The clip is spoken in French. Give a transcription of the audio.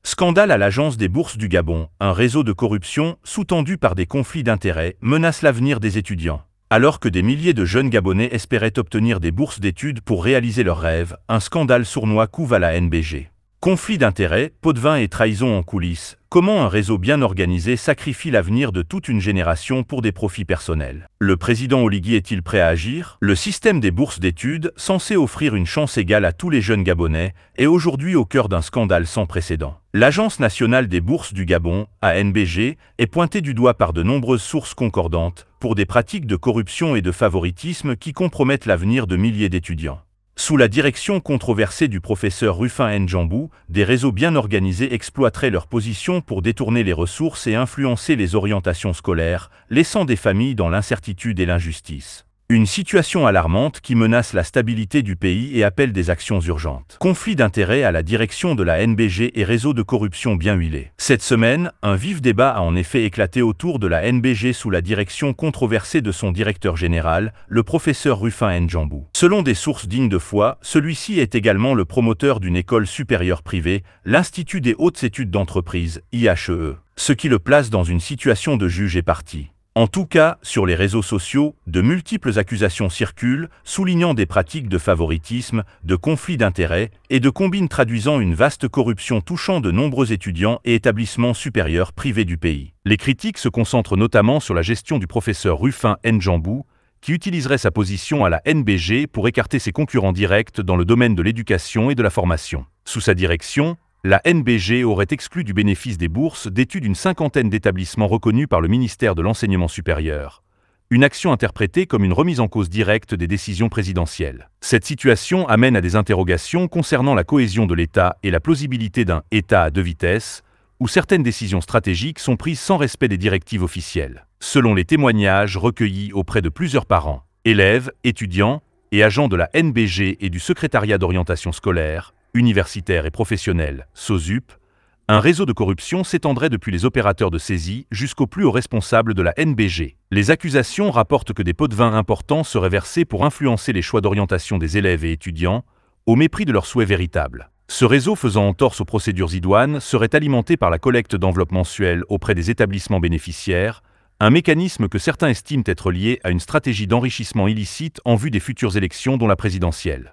Scandale à l'Agence des bourses du Gabon, un réseau de corruption, sous-tendu par des conflits d'intérêts, menace l'avenir des étudiants. Alors que des milliers de jeunes Gabonais espéraient obtenir des bourses d'études pour réaliser leurs rêves, un scandale sournois couve à la NBG. Conflits d'intérêts, pots de vin et trahison en coulisses, comment un réseau bien organisé sacrifie l'avenir de toute une génération pour des profits personnels? Le président Oligui est-il prêt à agir? Le système des bourses d'études, censé offrir une chance égale à tous les jeunes Gabonais, est aujourd'hui au cœur d'un scandale sans précédent. L'Agence nationale des bourses du Gabon, ANBG, est pointée du doigt par de nombreuses sources concordantes pour des pratiques de corruption et de favoritisme qui compromettent l'avenir de milliers d'étudiants. Sous la direction controversée du professeur Rufin Ndjambou, des réseaux bien organisés exploiteraient leur position pour détourner les ressources et influencer les orientations scolaires, laissant des familles dans l'incertitude et l'injustice. Une situation alarmante qui menace la stabilité du pays et appelle des actions urgentes. Conflit d'intérêts à la direction de la NBG et réseau de corruption bien huilé. Cette semaine, un vif débat a en effet éclaté autour de la NBG sous la direction controversée de son directeur général, le professeur Rufin Ndjambou. Selon des sources dignes de foi, celui-ci est également le promoteur d'une école supérieure privée, l'Institut des hautes études d'entreprise, IHE, ce qui le place dans une situation de juge et partie. En tout cas, sur les réseaux sociaux, de multiples accusations circulent, soulignant des pratiques de favoritisme, de conflits d'intérêts et de combines traduisant une vaste corruption touchant de nombreux étudiants et établissements supérieurs privés du pays. Les critiques se concentrent notamment sur la gestion du professeur Rufin Ndjambou, qui utiliserait sa position à la NBG pour écarter ses concurrents directs dans le domaine de l'éducation et de la formation. Sous sa direction, la NBG aurait exclu du bénéfice des bourses d'études une cinquantaine d'établissements reconnus par le ministère de l'Enseignement supérieur. Une action interprétée comme une remise en cause directe des décisions présidentielles. Cette situation amène à des interrogations concernant la cohésion de l'État et la plausibilité d'un État à deux vitesses, où certaines décisions stratégiques sont prises sans respect des directives officielles. Selon les témoignages recueillis auprès de plusieurs parents, élèves, étudiants et agents de la NBG et du secrétariat d'orientation scolaire, universitaire et professionnel, SOSUP, un réseau de corruption s'étendrait depuis les opérateurs de saisie jusqu'aux plus hauts responsables de la NBG. Les accusations rapportent que des pots de vin importants seraient versés pour influencer les choix d'orientation des élèves et étudiants, au mépris de leurs souhaits véritables. Ce réseau faisant entorse aux procédures idoines serait alimenté par la collecte d'enveloppes mensuelles auprès des établissements bénéficiaires, un mécanisme que certains estiment être lié à une stratégie d'enrichissement illicite en vue des futures élections dont la présidentielle.